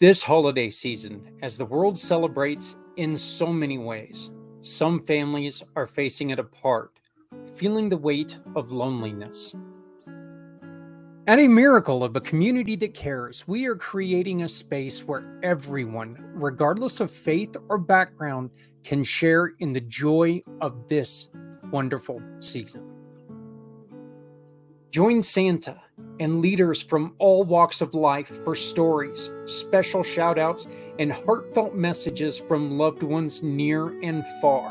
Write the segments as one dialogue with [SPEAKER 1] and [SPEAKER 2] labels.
[SPEAKER 1] This holiday season, as the world celebrates in so many ways, some families are facing it apart, feeling the weight of loneliness. At a miracle of a community that cares, we are creating a space where everyone, regardless of faith or background, can share in the joy of this wonderful season. Join Santa and leaders from all walks of life for stories, special shout outs, and heartfelt messages from loved ones near and far.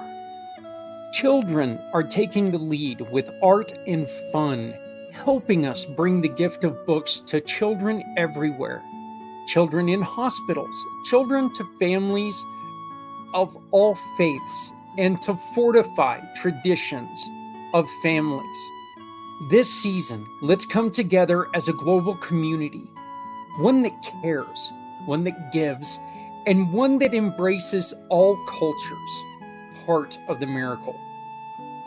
[SPEAKER 1] Children are taking the lead with art and fun, helping us bring the gift of books to children everywhere. Children in hospitals, children to families of all faiths, and to fortify traditions of families. This season, let's come together as a global community, one that cares, one that gives, and one that embraces all cultures, part of the miracle.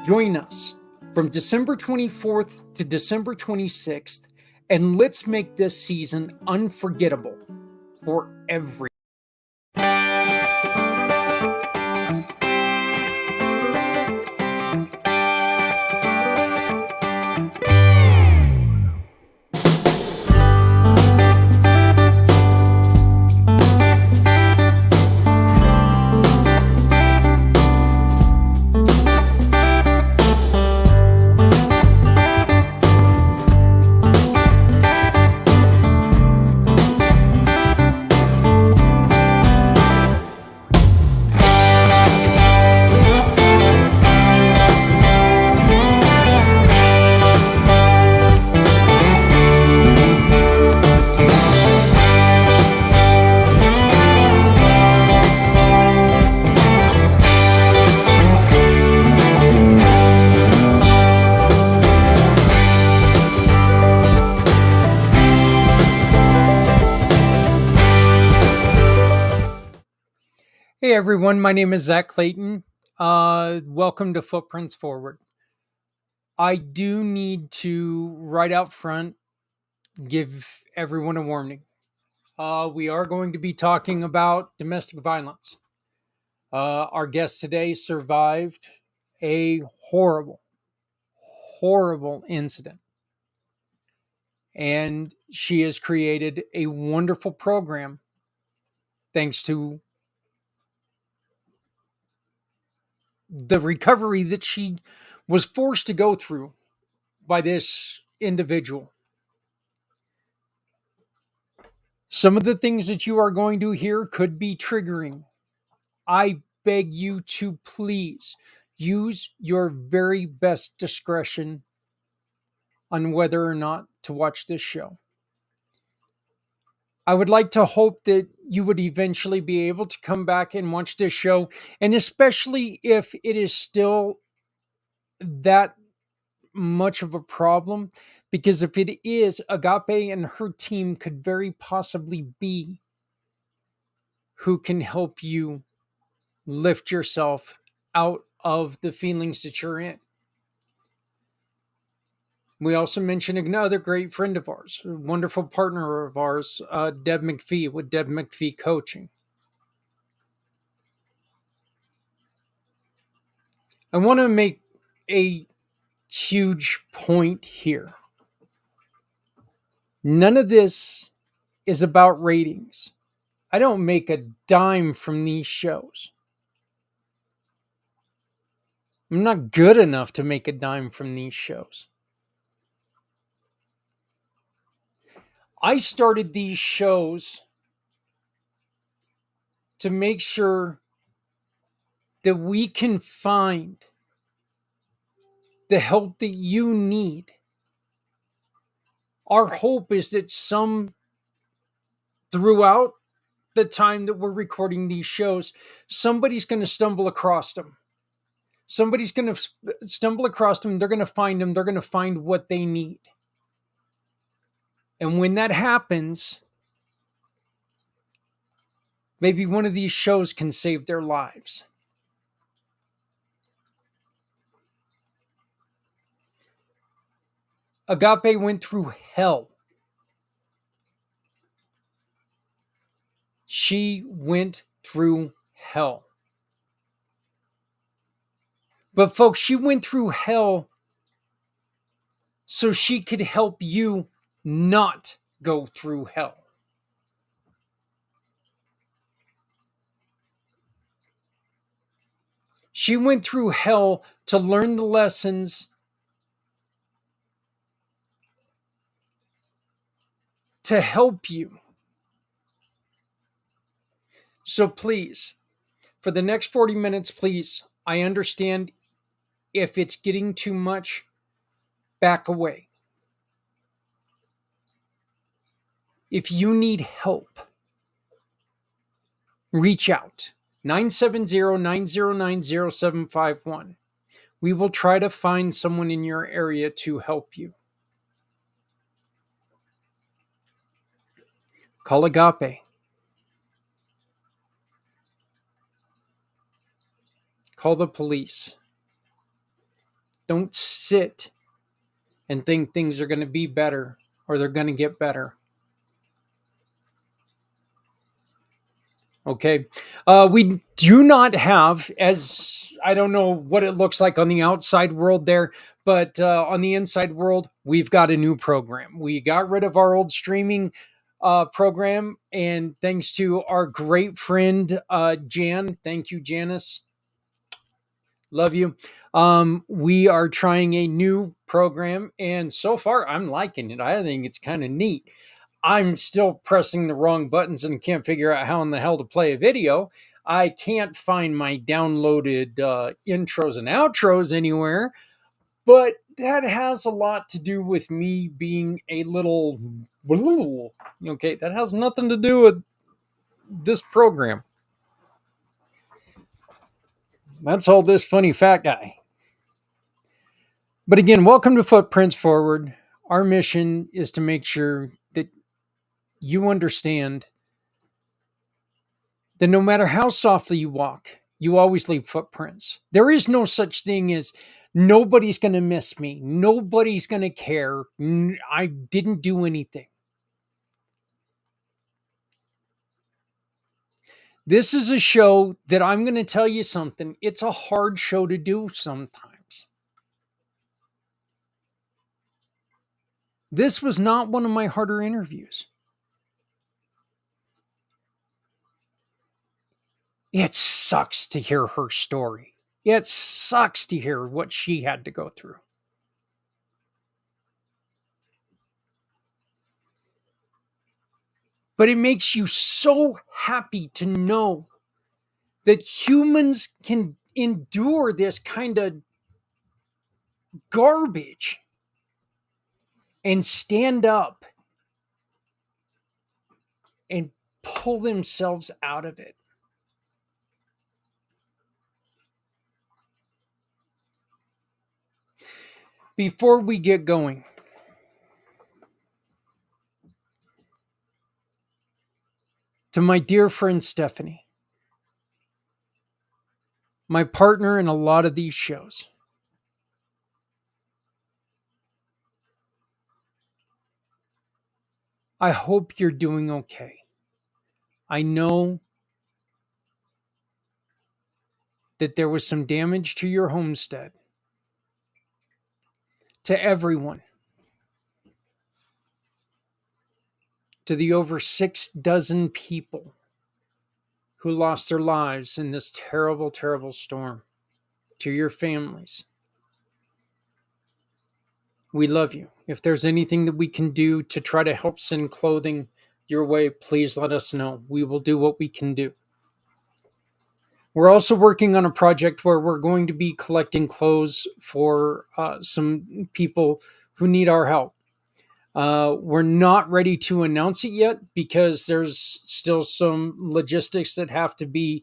[SPEAKER 1] Join us from December 24th to December 26th, and let's make this season unforgettable for everyone. Hey everyone, my name is Zach Clayton. Welcome to Footprints Forward. I do need to, right out front, give everyone a warning. We are going to be talking about domestic violence. Our guest today survived a horrible, horrible incident. And she has created a wonderful program thanks to the recovery that she was forced to go through by this individual. Some of the things that you are going to hear could be triggering. I beg you to please use your very best discretion on whether or not to watch this show. I would like to hope that you would eventually be able to come back and watch this show, and especially if it is still that much of a problem, because if it is, Agape and her team could very possibly be who can help you lift yourself out of the feelings that you're in. We also mentioned another great friend of ours, a wonderful partner of ours, Deb McPhee with Deb McPhee Coaching. I want to make a huge point here. None of this is about ratings. I don't make a dime from these shows. I'm not good enough to make a dime from these shows. I started these shows to make sure that we can find the help that you need. Our hope is that throughout the time that we're recording these shows, somebody's going to stumble across them. Somebody's going to stumble across them. They're going to find them. They're going to find what they need. And when that happens, maybe one of these shows can save their lives. Agape went through hell She went through hell. But folks, she went through hell so she could help you not go through hell. She went through hell to learn the lessons, to help you. So please, for the next 40 minutes, please, I understand if it's getting too much, back away. If you need help, reach out. 970-909-0751. We will try to find someone in your area to help you. Call Agape. Call the police. Don't sit and think things are going to be better or they're going to get better. Okay. We do not have, as I don't know what it looks like on the outside world there, but on the inside world, we've got a new program. We got rid of our old streaming program, and thanks to our great friend, Jan. Thank you, Janice. Love you. We are trying a new program, and so far I'm liking it. I think it's kind of neat. I'm still pressing the wrong buttons and can't figure out how in the hell to play a video. I can't find my downloaded intros and outros anywhere, but that has a lot to do with me being a little... Okay, that has nothing to do with this program. That's all this funny fat guy. But again, welcome to Footprints Forward. Our mission is to make sure that you understand that no matter how softly you walk, you always leave footprints. There is no such thing as nobody's going to miss me. Nobody's going to care. I didn't do anything. This is a show that I'm going to tell you something. It's a hard show to do sometimes. This was not one of my harder interviews. It sucks to hear her story. It sucks to hear what she had to go through. But it makes you so happy to know that humans can endure this kind of garbage and stand up and pull themselves out of it. Before we get going, to my dear friend Stephanie, my partner in a lot of these shows, I hope you're doing okay. I know that there was some damage to your homestead. To everyone, to the over 6 dozen people who lost their lives in this terrible, terrible storm, to your families, we love you. If there's anything that we can do to try to help send clothing your way, please let us know. We will do what we can do. We're also working on a project where we're going to be collecting clothes for some people who need our help. We're not ready to announce it yet because there's still some logistics that have to be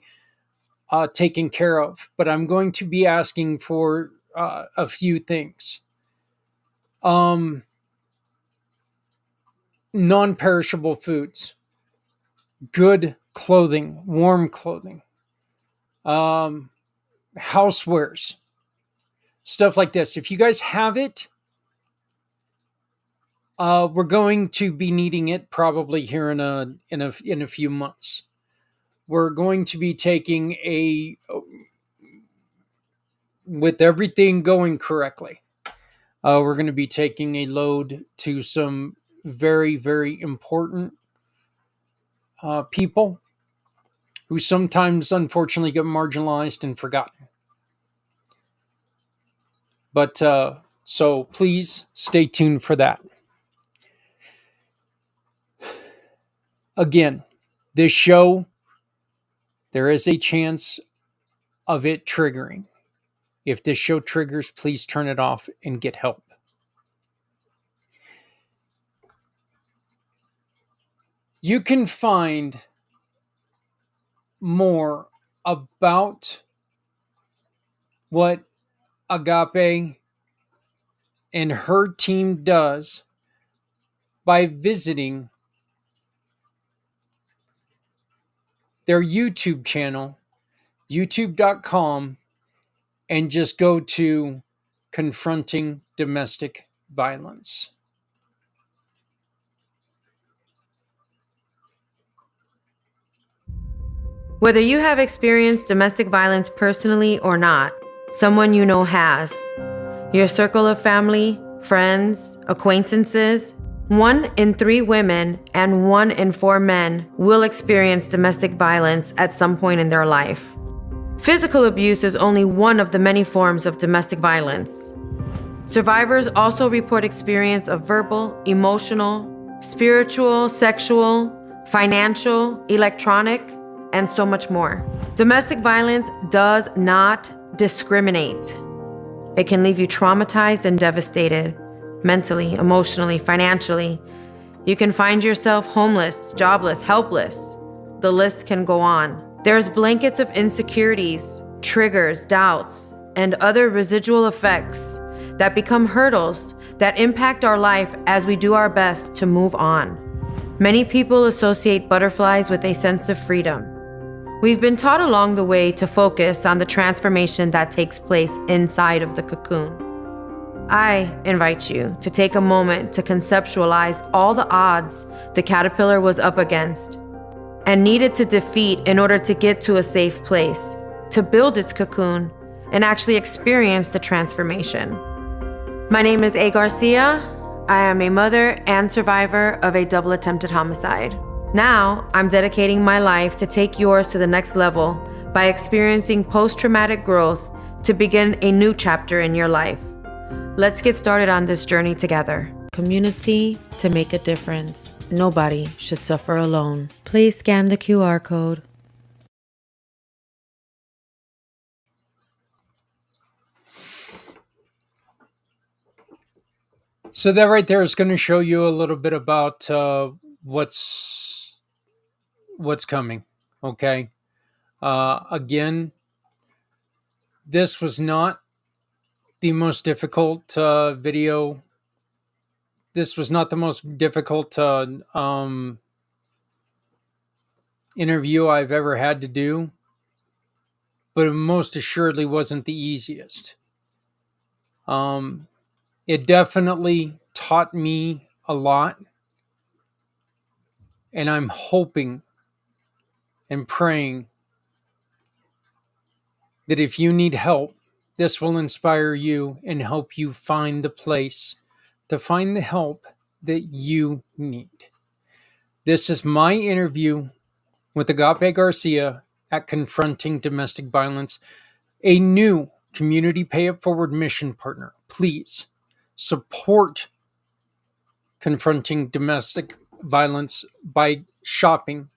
[SPEAKER 1] taken care of. But I'm going to be asking for a few things. Non-perishable foods, good clothing, warm clothing, housewares, stuff like this. If you guys have it, we're going to be needing it probably here in a few months. we're going to be taking with everything going correctly, we're going to be taking a load to some very, very important people who sometimes unfortunately get marginalized and forgotten. But so please stay tuned for that. Again, this show, there is a chance of it triggering. If this show triggers, please turn it off and get help. You can find more about what Agape and her team does by visiting their YouTube channel, youtube.com, and just go to Confronting Domestic Violence.
[SPEAKER 2] Whether you have experienced domestic violence personally or not, someone you know has. Your circle of family, friends, acquaintances, 1 in 3 women and 1 in 4 men will experience domestic violence at some point in their life. Physical abuse is only one of the many forms of domestic violence. Survivors also report experience of verbal, emotional, spiritual, sexual, financial, electronic, and so much more. Domestic violence does not discriminate. It can leave you traumatized and devastated, mentally, emotionally, financially. You can find yourself homeless, jobless, helpless. The list can go on. There's blankets of insecurities, triggers, doubts, and other residual effects that become hurdles that impact our life as we do our best to move on. Many people associate butterflies with a sense of freedom. We've been taught along the way to focus on the transformation that takes place inside of the cocoon. I invite you to take a moment to conceptualize all the odds the caterpillar was up against and needed to defeat in order to get to a safe place, to build its cocoon and actually experience the transformation. My name is Garcia. I am a mother and survivor of a double attempted homicide. Now, I'm dedicating my life to take yours to the next level by experiencing post-traumatic growth to begin a new chapter in your life. Let's get started on this journey together. Community to make a difference. Nobody should suffer alone. Please scan the QR code.
[SPEAKER 1] So that right there is going to show you a little bit about what's coming. Okay. Again, this was not the most difficult video. This was not the most difficult interview I've ever had to do, but it most assuredly wasn't the easiest. It definitely taught me a lot, and I'm hoping and praying that if you need help, this will inspire you and help you find the place to find the help that you need. This is my interview with Agape Garcia at Confronting Domestic Violence, a new community pay it forward mission partner. Please support Confronting Domestic Violence by shopping.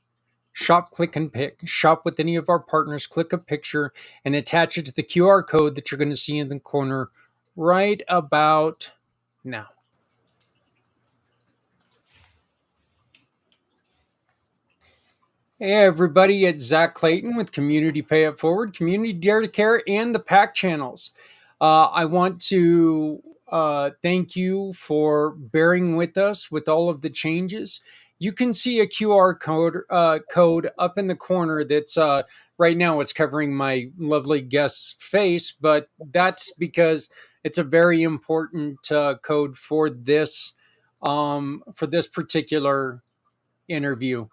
[SPEAKER 1] Shop, click, and pick. Shop with any of our partners. Click a picture and attach it to the QR code that you're going to see in the corner right about now. Hey everybody, it's Zach Clayton with Community Pay It Forward, Community Dare to Care, and the PAC channels. I want to thank you for bearing with us with all of the changes. You can see a QR code up in the corner that's right now it's covering my lovely guest's face, but that's because it's a very important code for this particular interview.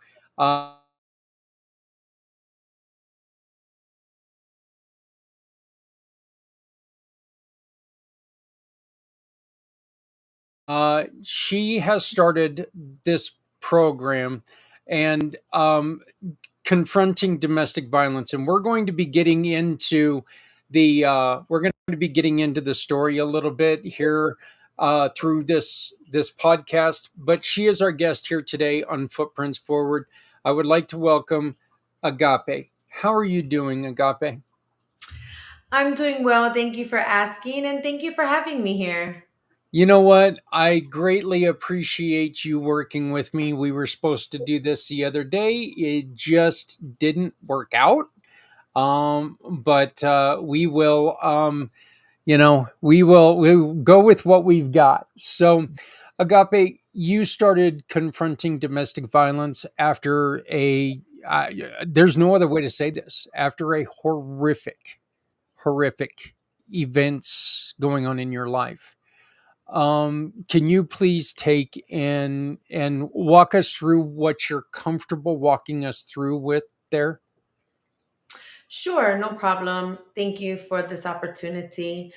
[SPEAKER 1] She has started this program and confronting domestic violence, and we're going to be getting into the story a little bit here through this podcast. But she is our guest here today on Footprints Forward. I would like to welcome Agape. How are you doing, Agape?
[SPEAKER 2] I'm doing well. Thank you for asking, and thank you for having me here.
[SPEAKER 1] You know what? I greatly appreciate you working with me. We were supposed to do this the other day. It just didn't work out. But we will, we'll go with what we've got. So, Agape, you started confronting domestic violence after there's no other way to say this, after a horrific events going on in your life. Can you please take and walk us through what you're comfortable walking us through with there?
[SPEAKER 2] Sure, no problem. Thank you for this opportunity.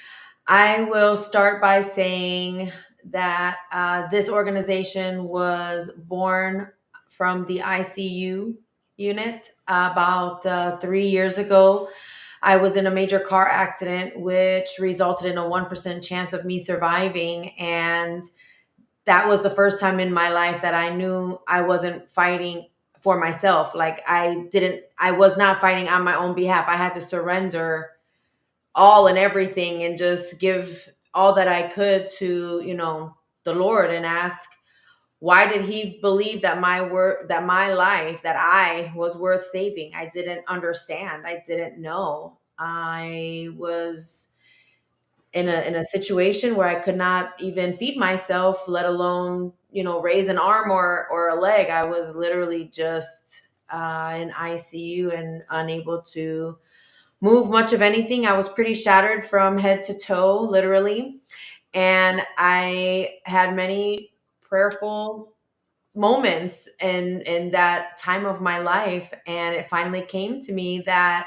[SPEAKER 2] I will start by saying that this organization was born from the ICU unit about 3 years ago. I was in a major car accident, which resulted in a 1% chance of me surviving. And that was the first time in my life that I knew I wasn't fighting for myself. Like I was not fighting on my own behalf. I had to surrender all and everything and just give all that I could to, the Lord, and ask, why did he believe that my life, that I was worth saving? I didn't understand. I didn't know. I was in a situation where I could not even feed myself, let alone, raise an arm or a leg. I was literally just in ICU and unable to move much of anything. I was pretty shattered from head to toe, literally. And I had many prayerful moments in that time of my life. And it finally came to me that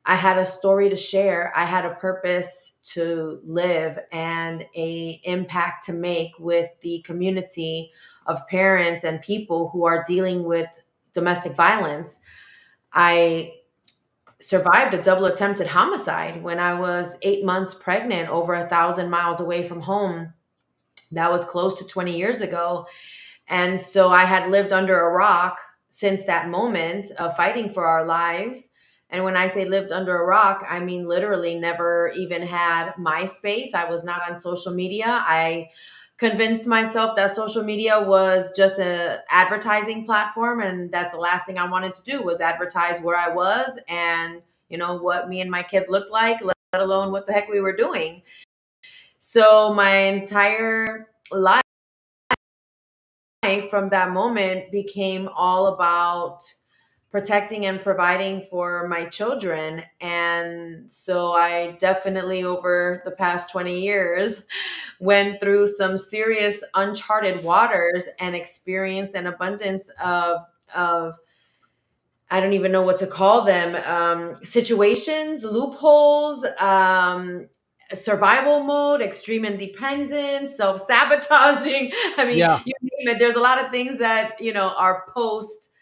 [SPEAKER 2] I had a story to share. I had a purpose to live and a impact to make with the community of parents and people who are dealing with domestic violence. I survived a double attempted homicide when I was 8 months pregnant, over 1,000 miles away from home. That was close to 20 years ago. And so I had lived under a rock since that moment of fighting for our lives. And when I say lived under a rock, I mean literally never even had MySpace. I was not on social media. I convinced myself that social media was just a advertising platform, and that's the last thing I wanted to do was advertise where I was and what me and my kids looked like, let alone what the heck we were doing. So my entire life from that moment became all about protecting and providing for my children. And so I definitely, over the past 20 years, went through some serious uncharted waters and experienced an abundance of I don't even know what to call them, situations, loopholes, survival mode, extreme independence, self sabotaging. I mean,
[SPEAKER 1] Yeah.
[SPEAKER 2] you name it. There's a lot of things that, are post,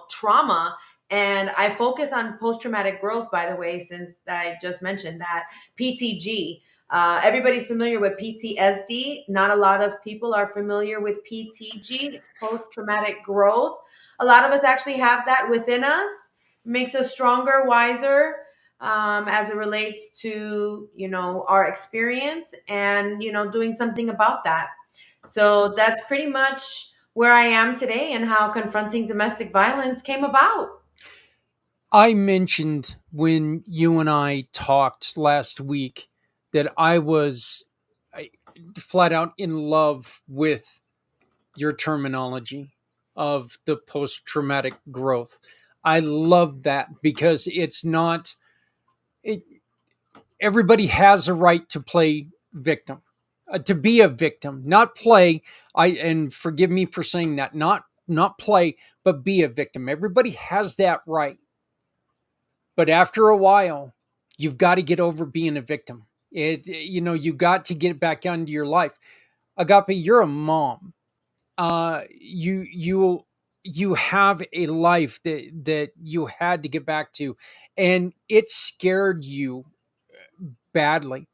[SPEAKER 2] trauma. And I focus on post traumatic growth, by the way, since I just mentioned that. PTG. Everybody's familiar with PTSD. Not a lot of people are familiar with PTG. It's post traumatic growth. A lot of us actually have that within us, makes us stronger, wiser, as it relates to, our experience and, doing something about that. So that's pretty much where I am today and how confronting domestic violence came about.
[SPEAKER 1] I mentioned when you and I talked last week that I, flat out in love with your terminology of the post traumatic growth. I love that because it's not, it, everybody has a right to play victim, to be a victim, not play. And forgive me for saying that, not play, but be a victim. Everybody has that right. But after a while, you've got to get over being a victim. You got to get back onto your life. Agape, you're a mom. You have a life that you had to get back to, and it scared you badly.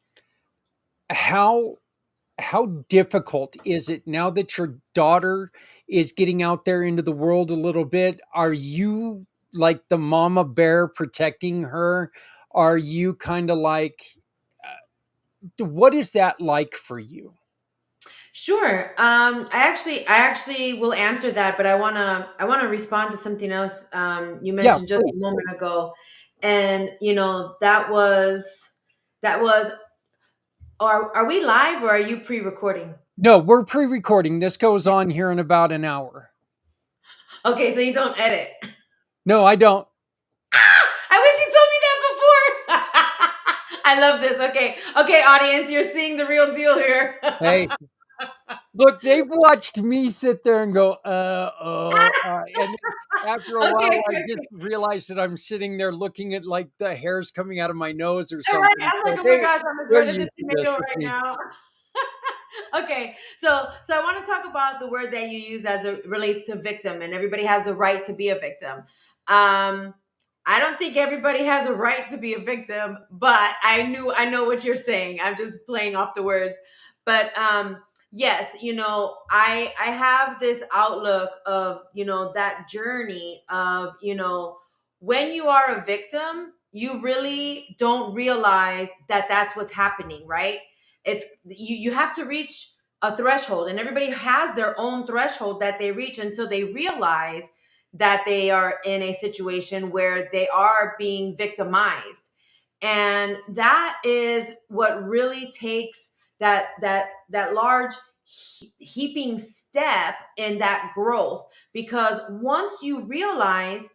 [SPEAKER 1] How how difficult is it now that your daughter is getting out there into the world a little bit? Are you like the mama bear protecting her? Are you kind of like, what is that like for you?
[SPEAKER 2] Sure. I actually will answer that, but I wanna respond to something else you
[SPEAKER 1] Yeah,
[SPEAKER 2] mentioned just a
[SPEAKER 1] please.
[SPEAKER 2] moment ago, and that was. Are we live or are you pre-recording?
[SPEAKER 1] No, we're pre-recording. This goes on here in about an hour.
[SPEAKER 2] Okay, so you don't edit.
[SPEAKER 1] No, I don't.
[SPEAKER 2] I wish you told me that before. I love this. Okay, okay, audience, you're seeing the real deal here.
[SPEAKER 1] Hey, look, they've watched me sit there and go, and then after a
[SPEAKER 2] Okay,
[SPEAKER 1] while, I
[SPEAKER 2] okay,
[SPEAKER 1] just
[SPEAKER 2] okay.
[SPEAKER 1] realized that I'm sitting there looking at like the hairs coming out of my nose or
[SPEAKER 2] Right?
[SPEAKER 1] something.
[SPEAKER 2] I'm
[SPEAKER 1] So
[SPEAKER 2] like, oh my
[SPEAKER 1] they
[SPEAKER 2] gosh, I'm as
[SPEAKER 1] they're
[SPEAKER 2] red as a
[SPEAKER 1] used to this
[SPEAKER 2] tomato
[SPEAKER 1] with
[SPEAKER 2] right
[SPEAKER 1] me.
[SPEAKER 2] now. Okay, so I want to talk about the word that you use as it relates to victim, and everybody has the right to be a victim. I don't think everybody has a right to be a victim, but I know what you're saying. I'm just playing off the words. But yes, I have this outlook of, that journey of, when you are a victim, you really don't realize that that's what's happening, right? It's you have to reach a threshold, and everybody has their own threshold that they reach until they realize that they are in a situation where they are being victimized. And that is what really takes that large heaping step in that growth, because once you realize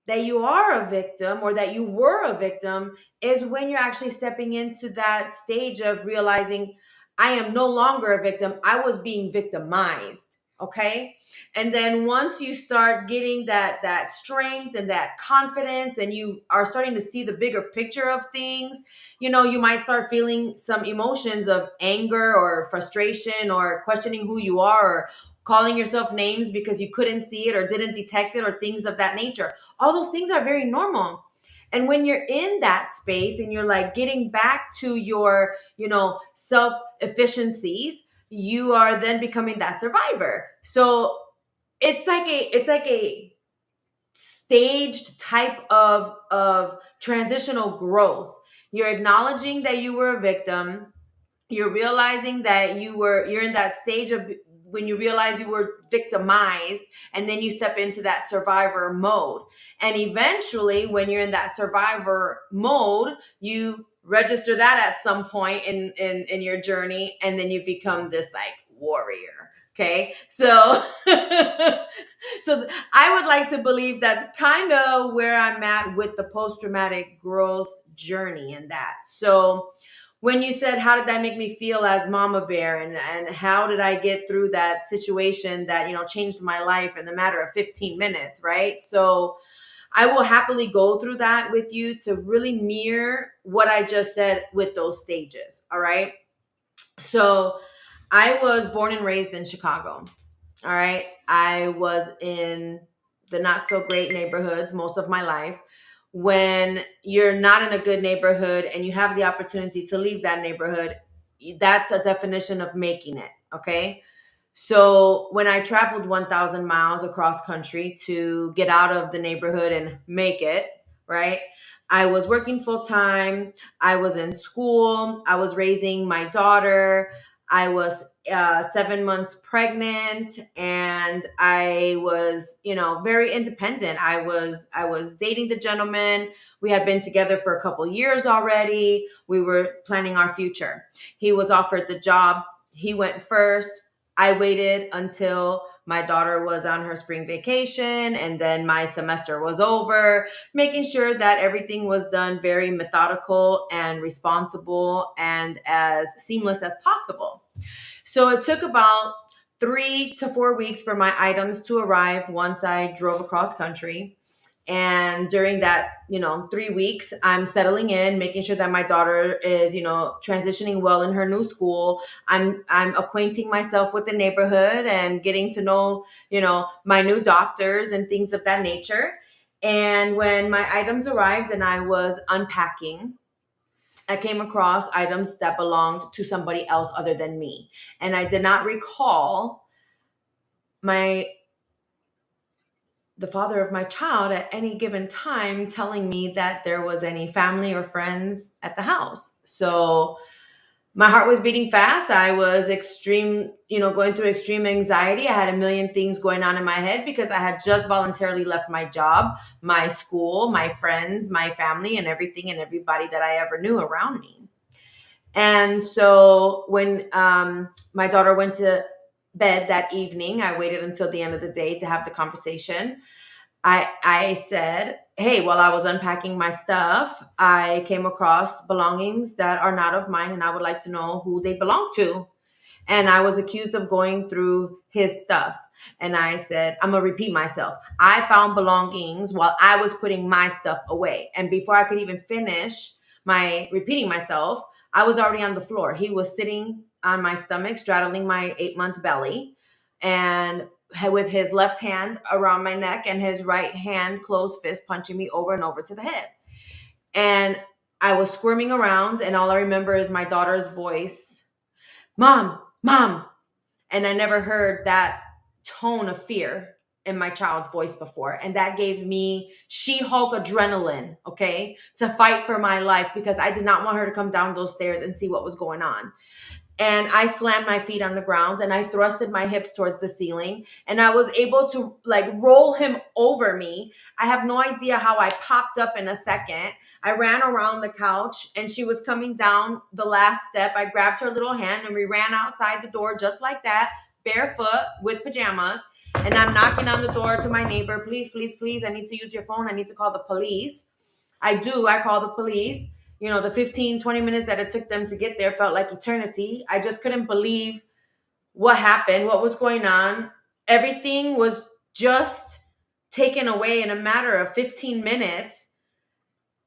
[SPEAKER 2] that you are a victim or that you were a victim is when you're actually stepping into that stage of realizing I am no longer a victim. I was being victimized. Okay. And then once you start getting that strength and that confidence, and you are starting to see the bigger picture of things, you might start feeling some emotions of anger or frustration or questioning who you are, or calling yourself names because you couldn't see it or didn't detect it or things of that nature. All those things are very normal. And when you're in that space and you're like getting back to your, self efficiencies, you are then becoming that survivor. So it's like a staged type of transitional growth. You're acknowledging that you were a victim, you're realizing that you're in that stage of when you realize you were victimized, and then you step into that survivor mode. And eventually when you're in that survivor mode, you register that at some point in your journey, and then you become this like warrior. Okay, so so I would like to believe that's kind of where I'm at with the post-traumatic growth journey in that. So when you said, how did that make me feel as mama bear, and how did I get through that situation that, changed my life in a matter of 15 minutes, right? So I will happily go through that with you to really mirror what I just said with those stages. All right. So I was born and raised in Chicago. All right. I was in the not so great neighborhoods most of my life. When you're not in a good neighborhood and you have the opportunity to leave that neighborhood, that's a definition of making it. Okay. So when I traveled 1,000 miles across country to get out of the neighborhood and make it, right? I was working full time. I was in school. I was raising my daughter. I was 7 months pregnant, and I was, very independent. I was dating the gentleman. We had been together for a couple years already. We were planning our future. He was offered the job. He went first. I waited until my daughter was on her spring vacation, and then my semester was over, making sure that everything was done very methodical and responsible and as seamless as possible. So it took about 3 to 4 weeks for my items to arrive once I drove across country. And during that, 3 weeks, I'm settling in, making sure that my daughter is, transitioning well in her new school. I'm acquainting myself with the neighborhood and getting to know, my new doctors and things of that nature. And when my items arrived and I was unpacking, I came across items that belonged to somebody else other than me. And I did not recall my the father of my child at any given time telling me that there was any family or friends at the house. So my heart was beating fast. I was going through extreme anxiety. I had a million things going on in my head because I had just voluntarily left my job, my school, my friends, my family, and everything and everybody that I ever knew around me. And so when my daughter went to bed that evening, I waited until the end of the day to have the conversation. I said, hey, while I was unpacking my stuff, I came across belongings that are not of mine, and I would like to know who they belong to. And I was accused of going through his stuff. And I said, I'm going to repeat myself. I found belongings while I was putting my stuff away. And before I could even finish my repeating myself, I was already on the floor. He was sitting on my stomach, straddling my 8-month belly, and with his left hand around my neck and his right hand closed fist punching me over and over to the head. And I was squirming around, and all I remember is my daughter's voice, Mom, Mom. And I never heard that tone of fear in my child's voice before. And that gave me She-Hulk adrenaline, okay, to fight for my life because I did not want her to come down those stairs and see what was going on. And I slammed my feet on the ground and I thrusted my hips towards the ceiling and I was able to roll him over me. I have no idea how I popped up in a second. I ran around the couch and she was coming down the last step. I grabbed her little hand and we ran outside the door just like that, barefoot with pajamas. And I'm knocking on the door to my neighbor. Please, please, please. I need to use your phone. I need to call the police. I call the police. The 15, 20 minutes that it took them to get there felt like eternity. I just couldn't believe what happened, what was going on. Everything was just taken away in a matter of 15 minutes.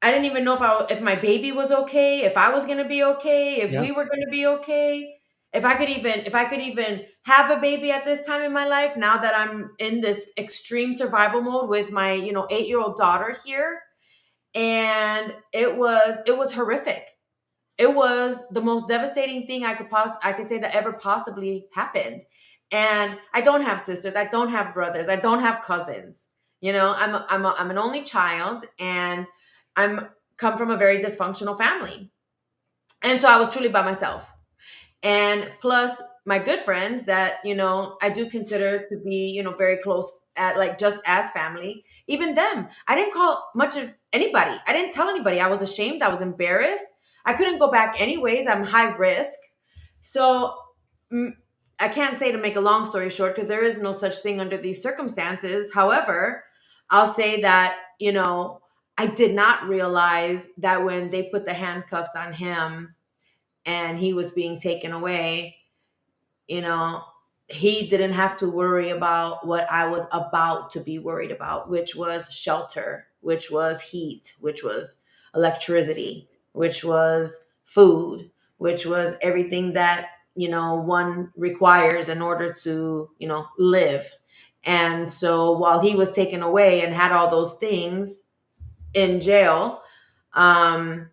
[SPEAKER 2] I didn't even know if my baby was okay, if I was going to be okay, if we were going to be okay, if I could even have a baby at this time in my life now that I'm in this extreme survival mode with my, 8-year-old daughter here. And it was horrific. It was the most devastating thing I could say that ever possibly happened. And I don't have sisters, I don't have brothers, I don't have cousins. I'm an only child, and I'm come from a very dysfunctional family. And so I was truly by myself. And plus my good friends that, I do consider to be, very close at just as family. Even them, I didn't call much of anybody. I didn't tell anybody. I was ashamed. I was embarrassed. I couldn't go back anyways. I'm high risk. So I can't say, to make a long story short, because there is no such thing under these circumstances. However, I'll say that, I did not realize that when they put the handcuffs on him and he was being taken away, he didn't have to worry about what I was about to be worried about, which was shelter, which was heat, which was electricity, which was food, which was everything that, one requires in order to, live. And so while he was taken away and had all those things in jail, I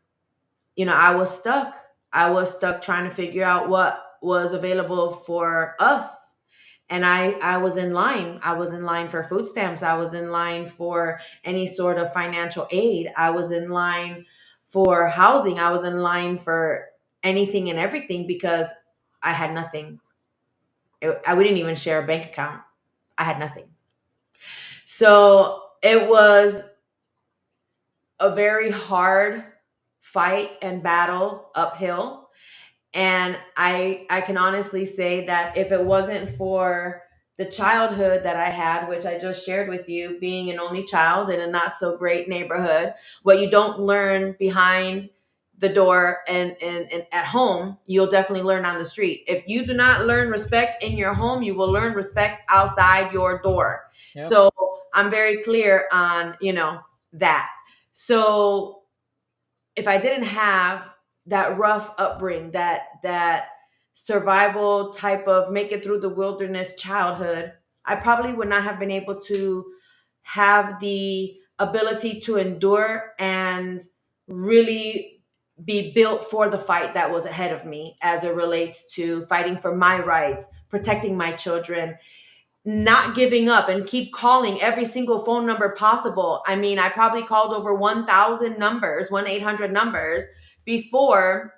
[SPEAKER 2] was stuck. I was stuck trying to figure out what was available for us. And I was in line. I was in line for food stamps. I was in line for any sort of financial aid. I was in line for housing. I was in line for anything and everything because I had nothing. We didn't even share a bank account. I had nothing. So it was a very hard fight and battle uphill. And I can honestly say that if it wasn't for the childhood that I had, which I just shared with you, being an only child in a not so great neighborhood, what you don't learn behind the door and at home, you'll definitely learn on the street. If you do not learn respect in your home, you will learn respect outside your door.
[SPEAKER 1] Yep.
[SPEAKER 2] So I'm very clear on, that. So if I didn't have that rough upbringing, that survival type of make it through the wilderness childhood, I probably would not have been able to have the ability to endure and really be built for the fight that was ahead of me as it relates to fighting for my rights, protecting my children, not giving up, and keep calling every single phone number possible. I mean, I probably called over 1,000 numbers, 1-800 numbers before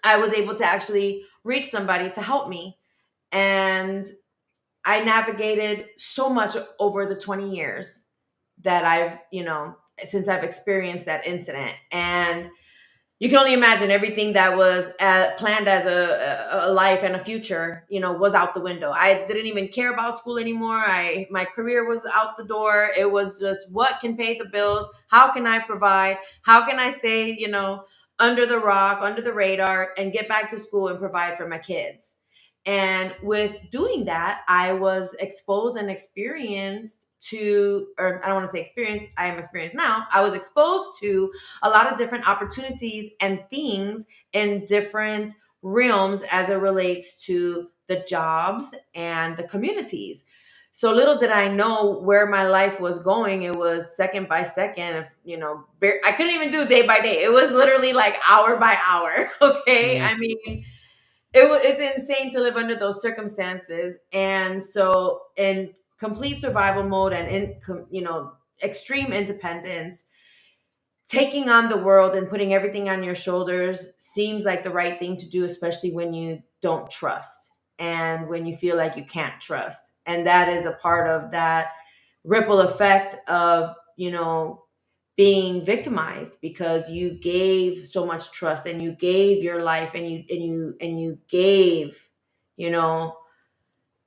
[SPEAKER 2] I was able to actually reach somebody to help me. And I navigated so much over the 20 years that I've, since I've experienced that incident. And you can only imagine everything that was planned as a life and a future, was out the window. I didn't even care about school anymore. My career was out the door. It was just, what can pay the bills? How can I provide? How can I stay, under the rock, under the radar, and get back to school and provide for my kids? And with doing that, I was exposed and experienced to, or I don't want to say experienced, I am experienced now. I was exposed to a lot of different opportunities and things in different realms as it relates to the jobs and the communities. So little did I know where my life was going. It was second by second. I couldn't even do day by day. It was literally like hour by hour. Okay.
[SPEAKER 1] Yeah.
[SPEAKER 2] I mean, it's insane to live under those circumstances. And so in complete survival mode and extreme independence, taking on the world and putting everything on your shoulders seems like the right thing to do, especially when you don't trust and when you feel like you can't trust. And that is a part of that ripple effect of, being victimized, because you gave so much trust and you gave your life and you gave, you know,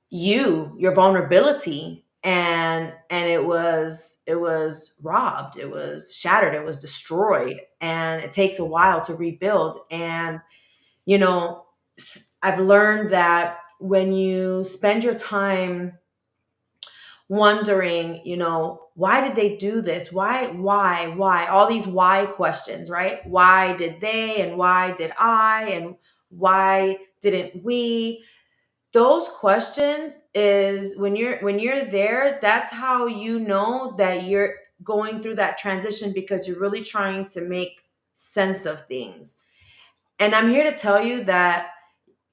[SPEAKER 2] your vulnerability, and it was robbed, it was shattered, it was destroyed, and it takes a while to rebuild. And you know I've learned that when you spend your time wondering, why did they do this, why all these why questions, right? Why did they, and why did I, and why didn't we? Those questions is when you're there, that's how you know that you're going through that transition, because you're really trying to make sense of things. And I'm here to tell you that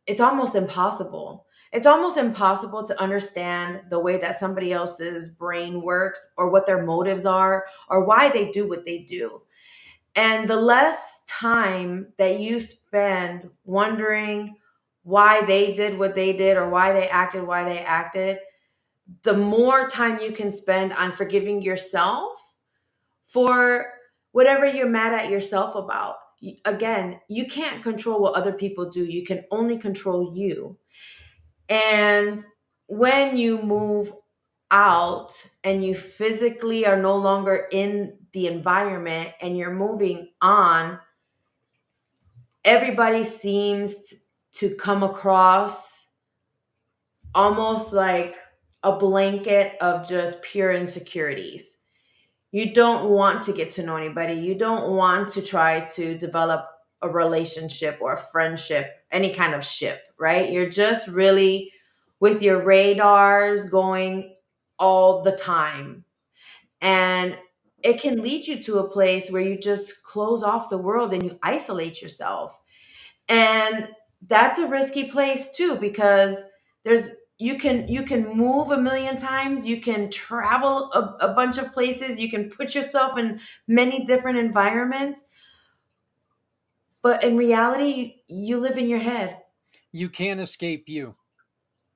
[SPEAKER 2] it's almost impossible. It's almost impossible to understand the way that somebody else's brain works, or what their motives are, or why they do what they do. And the less time that you spend wondering why they did what they did, or why they acted, the more time you can spend on forgiving yourself for whatever you're mad at yourself about. Again, you can't control what other people do. You can only control you. And when you move out and you physically are no longer in the environment and you're moving on, everybody seems to come across almost like a blanket of just pure insecurities. You don't want to get to know anybody. You don't want to try to develop a relationship or a friendship, any kind of ship, right? You're just really with your radars going all the time. And it can lead you to a place where you just close off the world and you isolate yourself. And that's a risky place too, because there's you can move a million times, you can travel a bunch of places, you can put yourself in many different environments, but in reality you live in your head.
[SPEAKER 1] You can't escape you.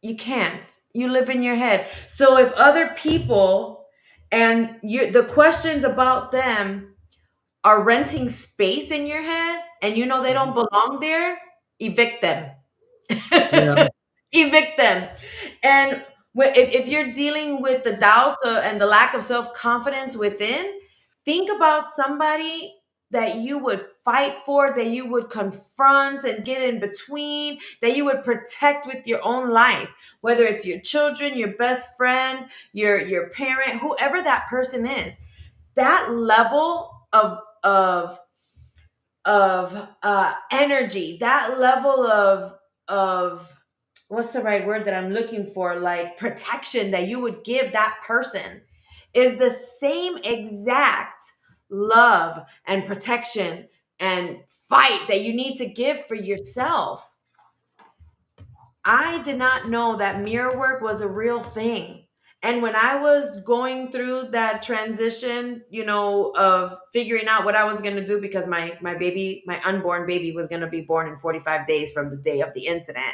[SPEAKER 2] You can't. You live in your head. So if other people and the questions about them are renting space in your head, and they don't belong there, evict them.
[SPEAKER 1] Yeah.
[SPEAKER 2] Evict them. And if you're dealing with the doubts and the lack of self confidence within, think about somebody that you would fight for, that you would confront and get in between, that you would protect with your own life, whether it's your children, your best friend, your parent, whoever that person is. That level of energy, that level of what's the right word that I'm looking for, like protection that you would give that person, is the same exact love and protection and fight that you need to give for yourself. I did not know that mirror work was a real thing. And when I was going through that transition, of figuring out what I was going to do, because my baby, my unborn baby, was going to be born in 45 days from the day of the incident.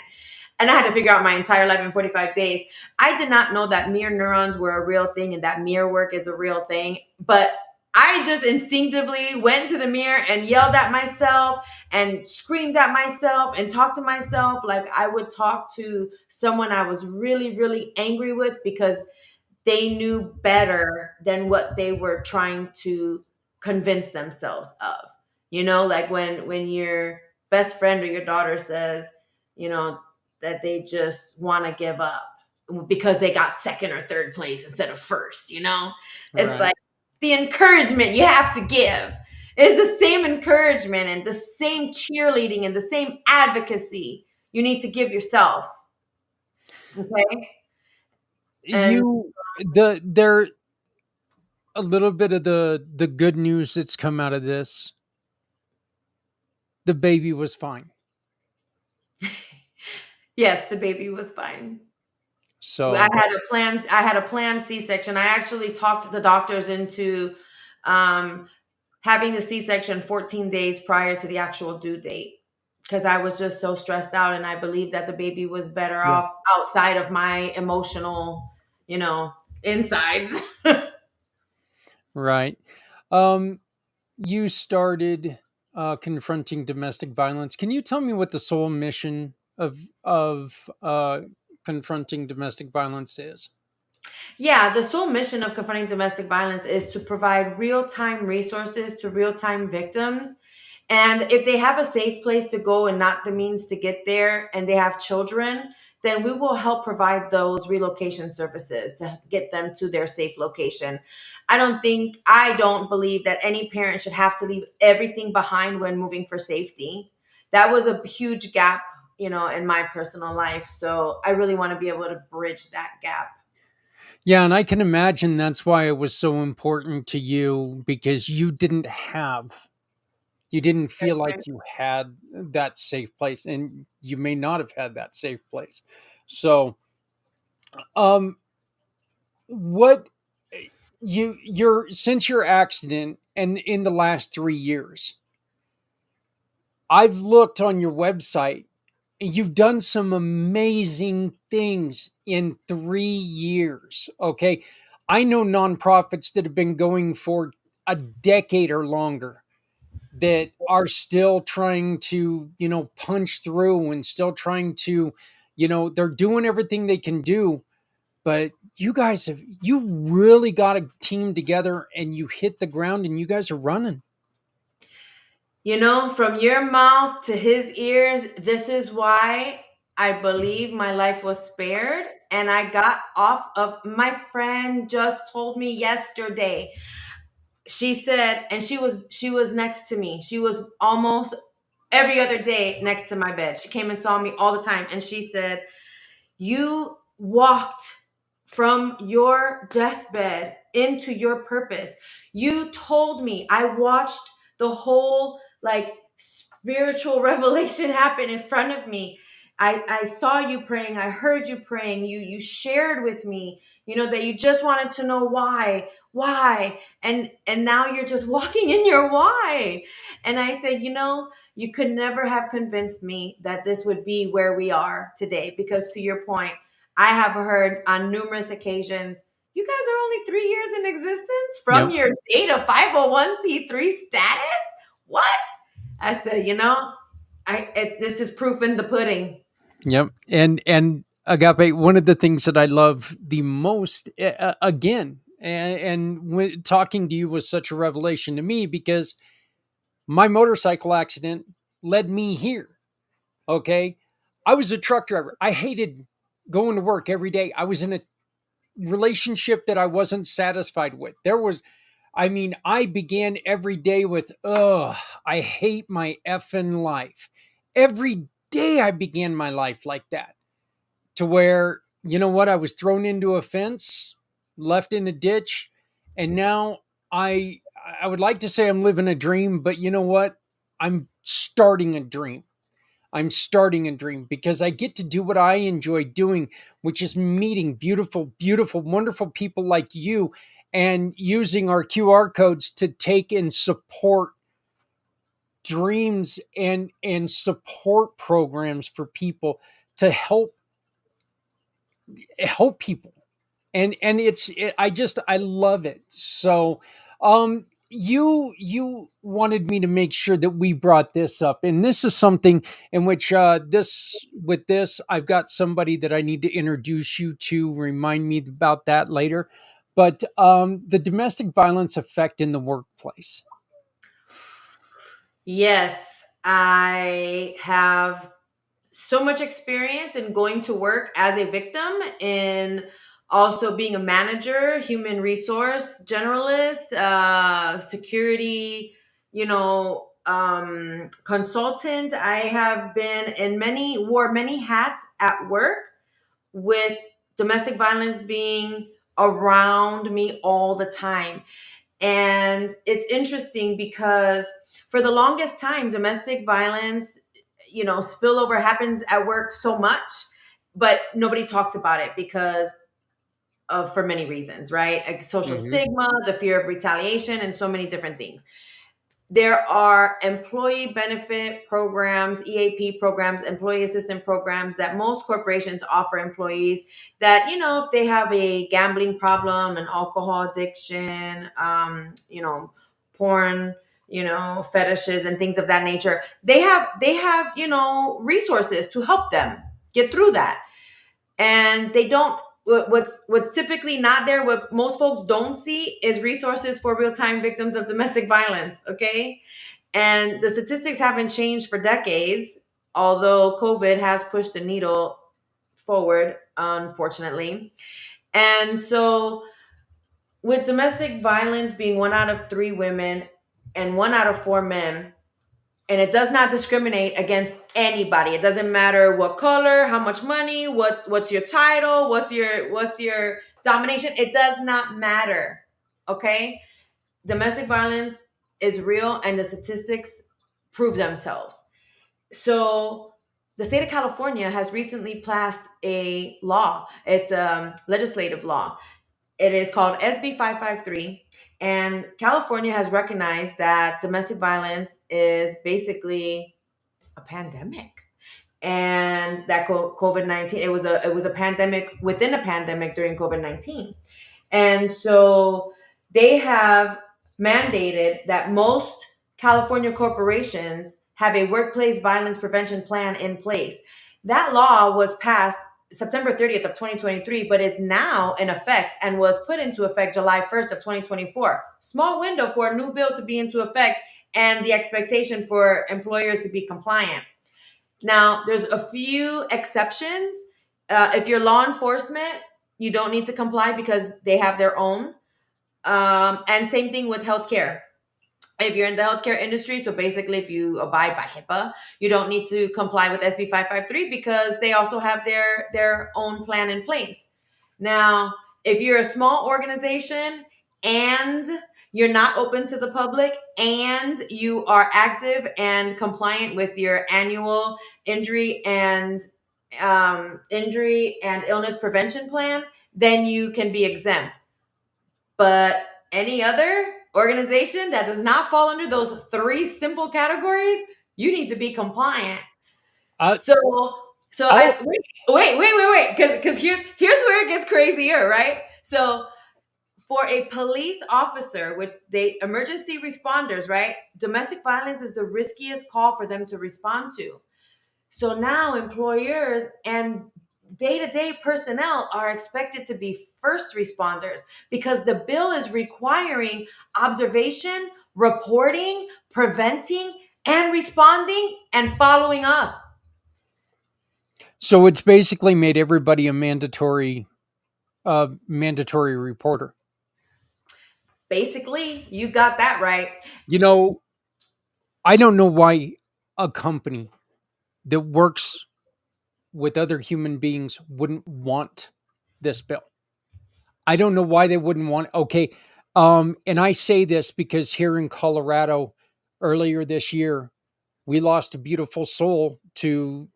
[SPEAKER 2] And I had to figure out my entire life in 45 days. I did not know that mirror neurons were a real thing and that mirror work is a real thing. But I just instinctively went to the mirror and yelled at myself and screamed at myself and talked to myself like I would talk to someone I was really, really angry with, because they knew better than what they were trying to convince themselves of. Like when your best friend or your daughter says, you know, that they just want to give up because they got second or third place instead of first, It's
[SPEAKER 1] Right.
[SPEAKER 2] like the encouragement you have to give is the same encouragement and the same cheerleading and the same advocacy you need to give yourself. Okay. And
[SPEAKER 1] There a little bit of the good news that's come out of this. The baby was fine.
[SPEAKER 2] yes, the baby was fine.
[SPEAKER 1] So
[SPEAKER 2] I had a planned C-section. I actually talked the doctors into um, having the C-section 14 days prior to the actual due date, because I was just so stressed out, and I believed that the baby was better
[SPEAKER 1] yeah,
[SPEAKER 2] off outside of my emotional, insides.
[SPEAKER 1] right. You started confronting domestic violence. Can you tell me what the sole mission of confronting domestic violence is?
[SPEAKER 2] Yeah, the sole mission of Confronting Domestic Violence is to provide real time resources to real time victims. And if they have a safe place to go and not the means to get there, and they have children, then we will help provide those relocation services to get them to their safe location. I don't believe that any parent should have to leave everything behind when moving for safety. That was a huge gap, in my personal life. So I really want to be able to bridge that gap.
[SPEAKER 1] Yeah, and I can imagine that's why it was so important to you, because you didn't feel like you had that safe place, and you may not have had that safe place. So, um, what since your accident and in the last 3 years, I've looked on your website. You've done some amazing things in 3 years. Okay. I know nonprofits that have been going for a decade or longer that are still trying to, punch through and still trying to, they're doing everything they can do. But you really got a team together and you hit the ground and you guys are running.
[SPEAKER 2] From your mouth to his ears, this is why I believe my life was spared. And I got off of, my friend just told me yesterday. She said, and she was next to me. She was almost every other day next to my bed. She came and saw me all the time. And she said, you walked from your deathbed into your purpose. You told me, I watched the whole like spiritual revelation happen in front of me. I saw you praying, I heard you praying, you shared with me, that you just wanted to know why, and now you're just walking in your why. And I said, you could never have convinced me that this would be where we are today, because to your point, I have heard on numerous occasions, you guys are only 3 years in existence from
[SPEAKER 1] Yep.
[SPEAKER 2] your date of 501c3 status. What? I said, this is proof in the pudding.
[SPEAKER 1] Yep. And Agape, one of the things that I love the most, again, and when talking to you was such a revelation to me, because My motorcycle accident led me here. Okay. I was a truck driver. I hated going to work every day. I was in a relationship that I wasn't satisfied with. I began every day with, ugh, I hate my effing life. Every day I began my life like that, to where, you know what, I was thrown into a fence, left in a ditch, and now I I would like to say I'm living a dream, but you know what? I'm starting a dream. I'm starting a dream because I get to do what I enjoy doing, which is meeting beautiful, beautiful, wonderful people like you and using our QR codes to take and support dreams and support programs for people to help people. And I love it. So you wanted me to make sure that we brought this up, and this is something in which this I've got somebody that I need to introduce you to. Remind me about that later. But the domestic violence effect in the workplace.
[SPEAKER 2] Yes, I have so much experience in going to work as a victim, in also being a manager, human resource generalist, security, consultant. I have been in wore many hats at work, with domestic violence being around me all the time. And it's interesting because for the longest time, domestic violence, spillover happens at work so much, but nobody talks about it because of, for many reasons, right? Like social
[SPEAKER 1] Hmm.
[SPEAKER 2] stigma, the fear of retaliation, and so many different things. There are employee benefit programs, EAP programs, employee assistance programs that most corporations offer employees that, if they have a gambling problem, an alcohol addiction, porn, fetishes and things of that nature, they have, resources to help them get through that. And they don't, what's typically not there, what most folks don't see, is resources for real-time victims of domestic violence. Okay. And the statistics haven't changed for decades, although COVID has pushed the needle forward, unfortunately. And so, with domestic violence being 1 out of 3 women and 1 out of 4 men, and it does not discriminate against anybody. It doesn't matter what color, how much money, what's your title, what's your domination. It does not matter. Okay? Domestic violence is real, and the statistics prove themselves. So the state of California has recently passed a law. It's a legislative law. It is called SB 553. And California has recognized that domestic violence is basically a pandemic, and that COVID-19, it was a pandemic within a pandemic during COVID-19. And so they have mandated that most California corporations have a workplace violence prevention plan in place. That law was passed September 30th of 2023, but is now in effect and was put into effect July 1st of 2024. Small window for a new bill to be into effect, and the expectation for employers to be compliant. Now, there's a few exceptions. If you're law enforcement, you don't need to comply because they have their own. And same thing with healthcare. If you're in the healthcare industry, so basically if you abide by HIPAA, you don't need to comply with SB 553 because they also have their own plan in place. Now, if you're a small organization and you're not open to the public and you are active and compliant with your annual injury and illness prevention plan, then you can be exempt. But any other organization that does not fall under those three simple categories, you need to be compliant.
[SPEAKER 1] Uh,
[SPEAKER 2] So, so I
[SPEAKER 1] oh,
[SPEAKER 2] wait, because here's where it gets crazier, right? So, for a police officer with the emergency responders, right? Domestic violence is the riskiest call for them to respond to. So now employers and day-to-day personnel are expected to be first responders because the bill is requiring observation, reporting, preventing and responding and following up.
[SPEAKER 1] So it's basically made everybody a mandatory reporter.
[SPEAKER 2] Basically, you got that right.
[SPEAKER 1] You know, I don't know why a company that works with other human beings wouldn't want this bill. I don't know why they wouldn't want. Okay, and I say this because here in Colorado, earlier this year, we lost a beautiful soul to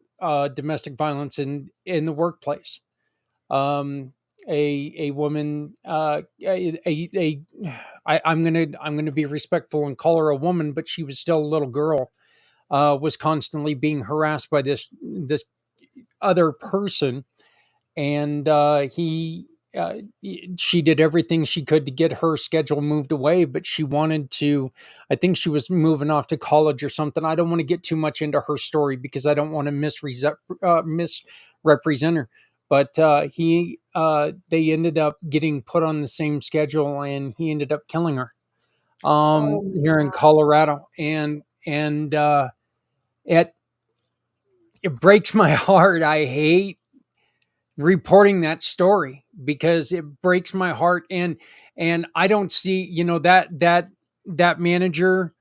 [SPEAKER 1] domestic violence in the workplace. Um, a woman, I'm gonna be respectful and call her a woman, but she was still a little girl. Was constantly being harassed by this other person, and she did everything she could to get her schedule moved away, but she wanted to. I think she was moving off to college or something. I don't want to get too much into her story because I don't want to misrepresent her. But they ended up getting put on the same schedule, and he ended up killing her
[SPEAKER 2] Oh,
[SPEAKER 1] here in Colorado, and it it breaks my heart. I hate reporting that story because it breaks my heart, and I don't see, that manager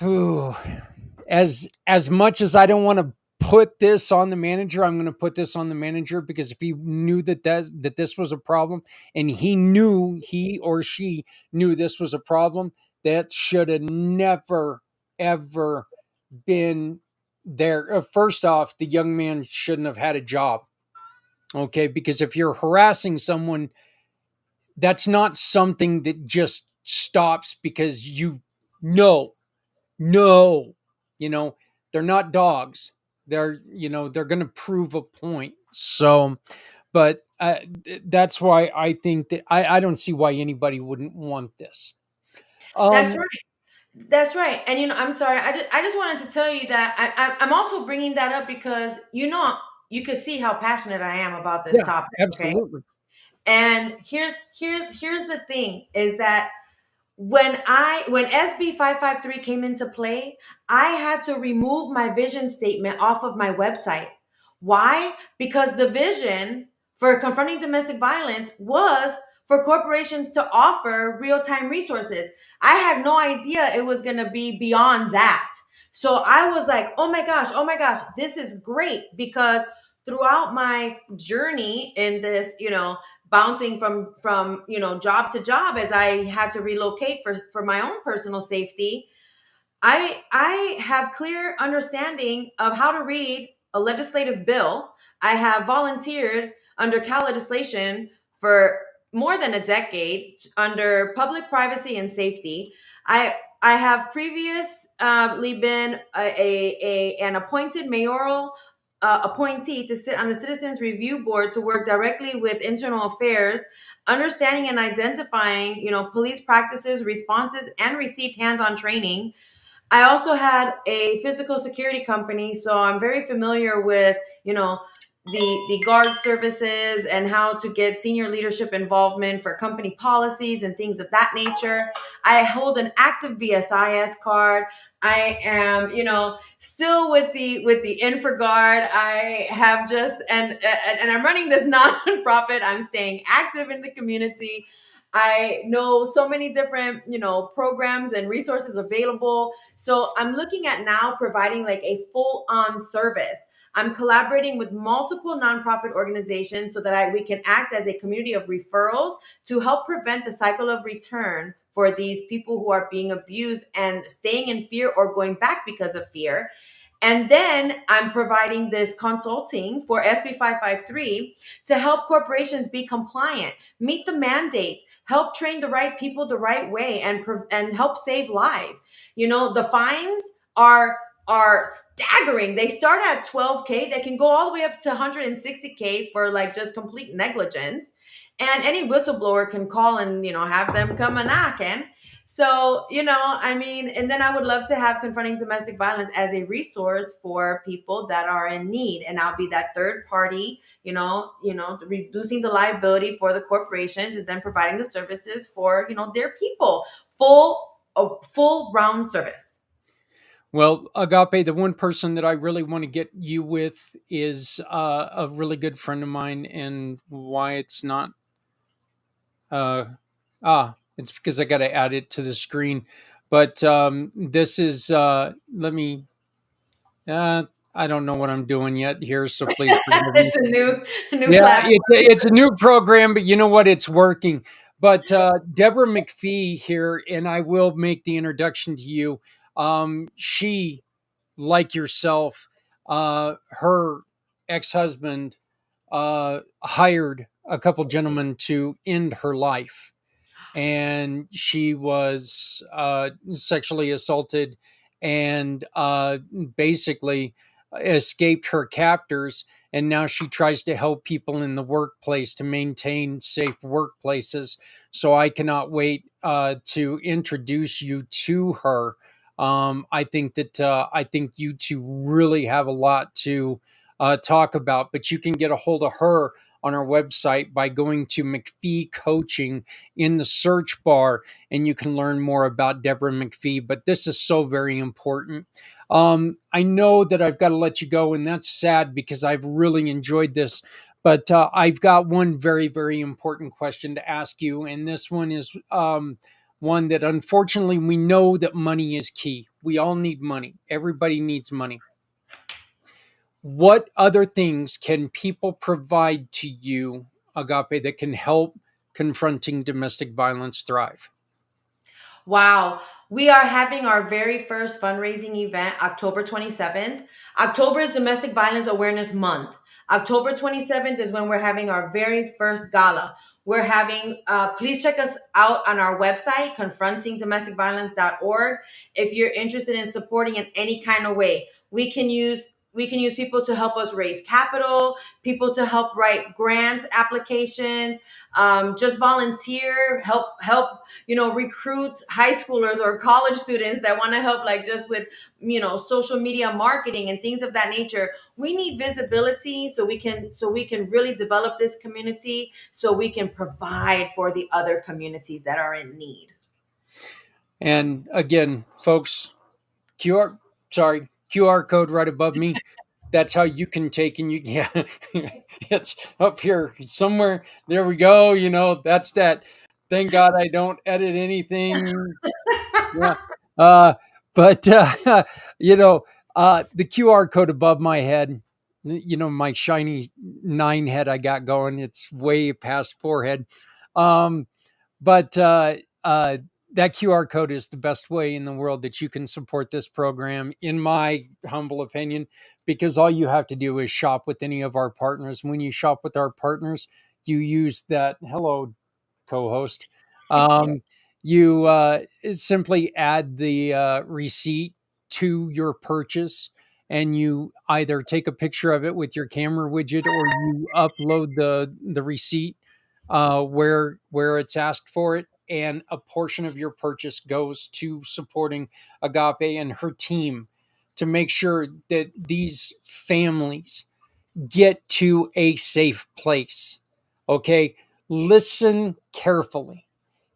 [SPEAKER 1] who, as much as I don't want to put this on the manager, I'm going to put this on the manager, because if he knew that this was a problem, and he or she knew this was a problem, that should have never ever been there. First off, the young man shouldn't have had a job. Okay, because if you're harassing someone, that's not something that just stops because know, no, you know, they're not dogs. They're going to prove a point. So, but that's why I think that I don't see why anybody wouldn't want this.
[SPEAKER 2] that's
[SPEAKER 1] Um,
[SPEAKER 2] right. That's right. And I'm sorry. I just wanted to tell you that I'm also bringing that up because you could see how passionate I am about this
[SPEAKER 1] yeah,
[SPEAKER 2] topic. Okay.
[SPEAKER 1] absolutely.
[SPEAKER 2] And here's the thing is that when SB 553 came into play, I had to remove my vision statement off of my website. Why? Because the vision for confronting domestic violence was for corporations to offer real-time resources. I had no idea it was going to be beyond that. So I was like, oh my gosh, this is great, because throughout my journey in this, bouncing from job to job, as I had to relocate for my own personal safety, I have clear understanding of how to read a legislative bill. I have volunteered under Cal legislation for more than a decade under public privacy and safety. I have previously been an appointed mayoral appointee to sit on the Citizens Review Board to work directly with internal affairs, understanding and identifying, police practices, responses, and received hands-on training. I also had a physical security company, so I'm very familiar with, the guard services and how to get senior leadership involvement for company policies and things of that nature. I hold an active BSIS card. I am, still with the InfraGuard. I have just and I'm running this nonprofit. I'm staying active in the community. I know so many different, programs and resources available. So I'm looking at now providing like a full on service. I'm collaborating with multiple nonprofit organizations so that we can act as a community of referrals to help prevent the cycle of return for these people who are being abused and staying in fear or going back because of fear. And then I'm providing this consulting for SB 553 to help corporations be compliant, meet the mandates, help train the right people the right way, and help save lives. The fines are staggering. They start at 12K. They can go all the way up to 160K for like just complete negligence. And any whistleblower can call and have them come a knocking. So, and then I would love to have confronting domestic violence as a resource for people that are in need. And I'll be that third party, reducing the liability for the corporations and then providing the services for, their people. Full a full round service.
[SPEAKER 1] Well, Agape, the one person that I really want to get you with is a really good friend of mine, and why it's not. Uh, it's because I got to add it to the screen. But this is. Let me. Uh, I don't know what I'm doing yet here, so please forgive me.
[SPEAKER 2] It's a new
[SPEAKER 1] Yeah,
[SPEAKER 2] platform.
[SPEAKER 1] it's a new program, but you know what? It's working. But Deborah McPhee here, and I will make the introduction to you. She, like yourself, her ex-husband hired a couple gentlemen to end her life, and she was sexually assaulted and basically escaped her captors. And now she tries to help people in the workplace to maintain safe workplaces. So I cannot wait to introduce you to her. I think you two really have a lot to talk about, but you can get a hold of her on our website by going to McPhee Coaching in the search bar, and you can learn more about Deborah McPhee. But this is so very important. I know that I've got to let you go, and that's sad because I've really enjoyed this. But I've got one very, very important question to ask you, and this one is one that unfortunately we know that money is key. We all need money. Everybody needs money. What other things can people provide to you, Agape, that can help confronting domestic violence thrive?
[SPEAKER 2] Wow. We are having our very first fundraising event October 27th. October is Domestic Violence Awareness Month. October 27th is when we're having our very first gala. We're having, please check us out on our website, confrontingdomesticviolence.org. If you're interested in supporting in any kind of way, we can use people to help us raise capital, people to help write grant applications, just volunteer, help recruit high schoolers or college students that want to help, like just with social media marketing and things of that nature. We need visibility so we can really develop this community, so we can provide for the other communities that are in need.
[SPEAKER 1] And again, folks, QR code right above me. That's how you can take and you yeah, it's up here somewhere. There we go. That's that. Thank God I don't edit anything. Yeah. Uh, but you know, the QR code above my head, my shiny 9 head I got going, it's way past forehead. Um, but that QR code is the best way in the world that you can support this program, in my humble opinion, because all you have to do is shop with any of our partners. When you shop with our partners, you use that. Hello, co-host. You simply add the receipt to your purchase, and you either take a picture of it with your camera widget, or you upload the receipt where it's asked for it, and a portion of your purchase goes to supporting Agape and her team to make sure that these families get to a safe place. Okay, listen carefully.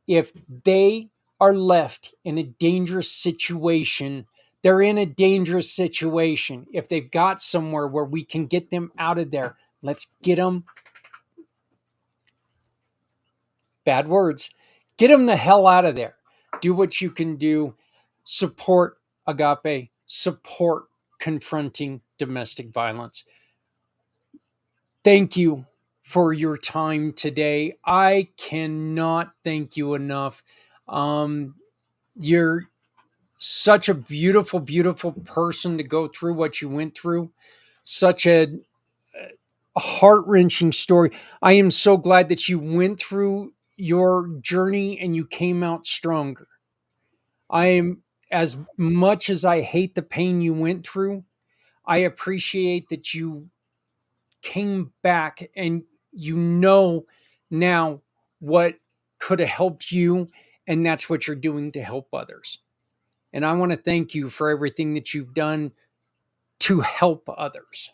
[SPEAKER 1] If they are left in a dangerous situation, they're in a dangerous situation. If they've got somewhere where we can get them out of there, let's get them, bad words, get them the hell out of there. Do what you can do. Support Agape, support confronting domestic violence. Thank you for your time today. I cannot thank you enough. You're such a beautiful, beautiful person to go through what you went through. Such a heart wrenching story. I am so glad that you went through your journey and you came out stronger. I am, as much as I hate the pain you went through, I appreciate that you came back and you know now what could have helped you, and that's what you're doing to help others. And I want to thank you for everything that you've done to help others.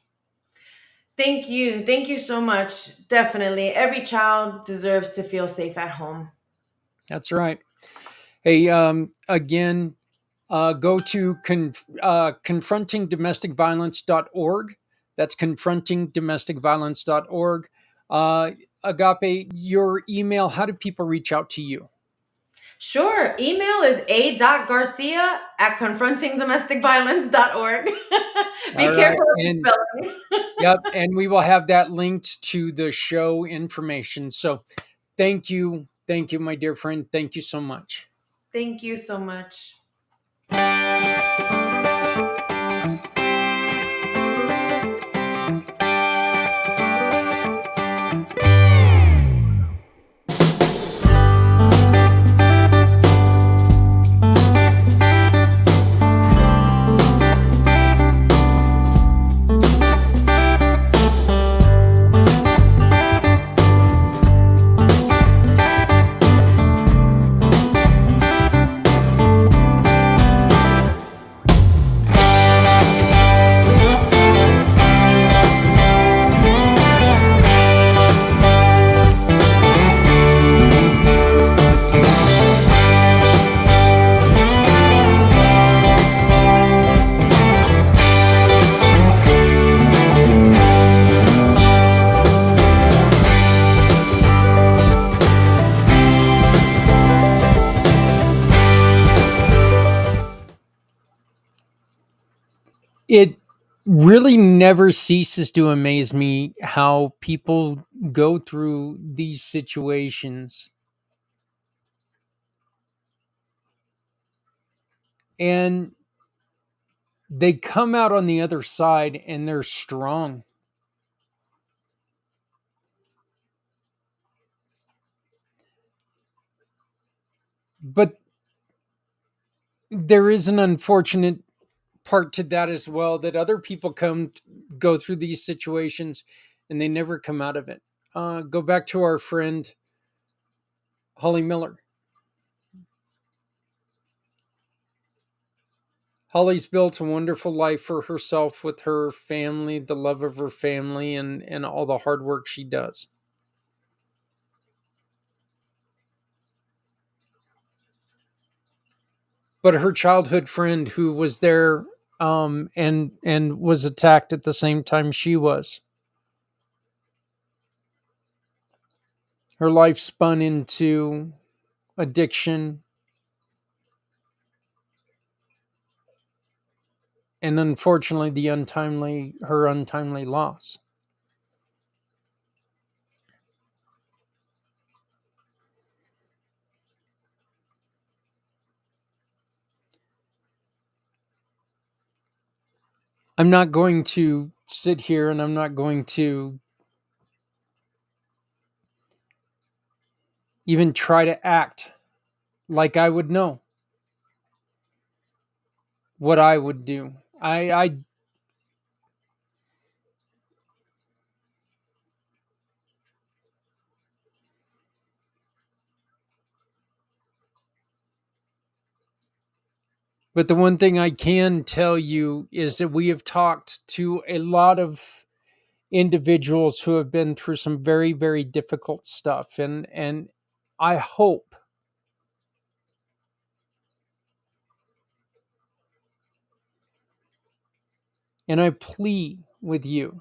[SPEAKER 2] Thank you so much. Definitely every child deserves to feel safe at home.
[SPEAKER 1] That's right. Hey, again, go to confrontingdomesticviolence.org. That's confrontingdomesticviolence.org. Agape, your email, how do people reach out to you?
[SPEAKER 2] Sure. Email is a.garcia@confrontingdomesticviolence.org.
[SPEAKER 1] All
[SPEAKER 2] Be
[SPEAKER 1] right.
[SPEAKER 2] careful of the
[SPEAKER 1] And
[SPEAKER 2] spelling.
[SPEAKER 1] yep, and we will have that linked to the show information. So thank you. Thank you, my dear friend. Thank you so much.
[SPEAKER 2] Thank you so much.
[SPEAKER 1] It really never ceases to amaze me how people go through these situations and they come out on the other side and they're strong. But there is an unfortunate part to that as well, that other people go through these situations and they never come out of it. Go back to our friend Holly Miller. Holly's built a wonderful life for herself with her family, the love of her family, and all the hard work she does. But her childhood friend who was there, and was attacked at the same time she was, her life spun into addiction and unfortunately her untimely loss. I'm not going to sit here and I'm not going to even try to act like I would know what I would do. I But the one thing I can tell you is that we have talked to a lot of individuals who have been through some very, very difficult stuff. And I hope and I plead with you,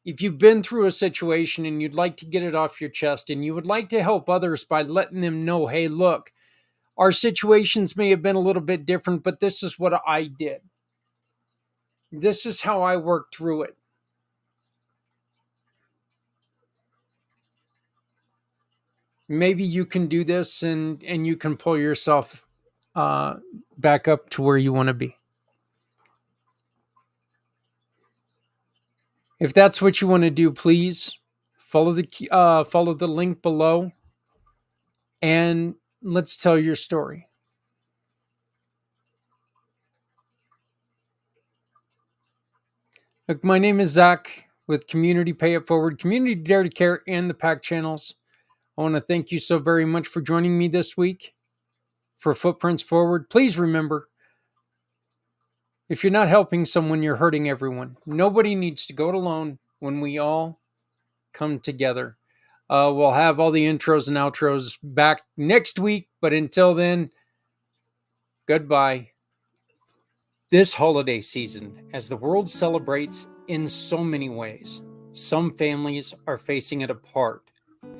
[SPEAKER 1] if you've been through a situation and you'd like to get it off your chest and you would like to help others by letting them know, hey, look, our situations may have been a little bit different, but this is what I did. This is how I worked through it. Maybe you can do this, and you can pull yourself uh, back up to where you want to be. If that's what you want to do, please follow the link below, and let's tell your story. Look, my name is Zach with Community Pay It Forward, Community Dare to Care, and the PAC channels. I want to thank you so very much for joining me this week for Footprints Forward. Please remember, if you're not helping someone, you're hurting everyone. Nobody needs to go it alone when we all come together. We'll have all the intros and outros back next week. But until then, goodbye. This holiday season, as the world celebrates in so many ways, some families are facing it apart,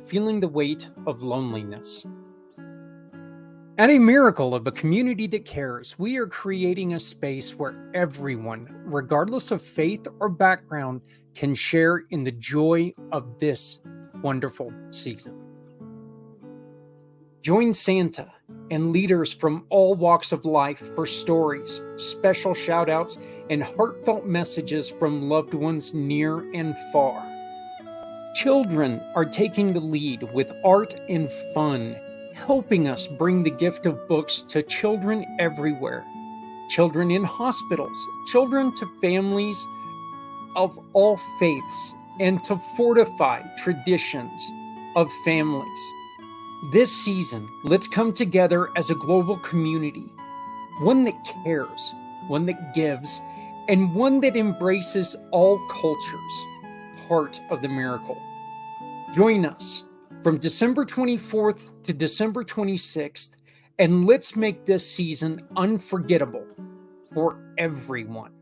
[SPEAKER 1] feeling the weight of loneliness. At a miracle of a community that cares, we are creating a space where everyone, regardless of faith or background, can share in the joy of this wonderful season. Join Santa and leaders from all walks of life for stories, special shout-outs, and heartfelt messages from loved ones near and far. Children are taking the lead with art and fun, helping us bring the gift of books to children everywhere. Children in hospitals, children to families of all faiths, and to fortify traditions of families. This season, let's come together as a global community, one that cares, one that gives, and one that embraces all cultures, part of the miracle. Join us from December 24th to December 26th, and let's make this season unforgettable for everyone.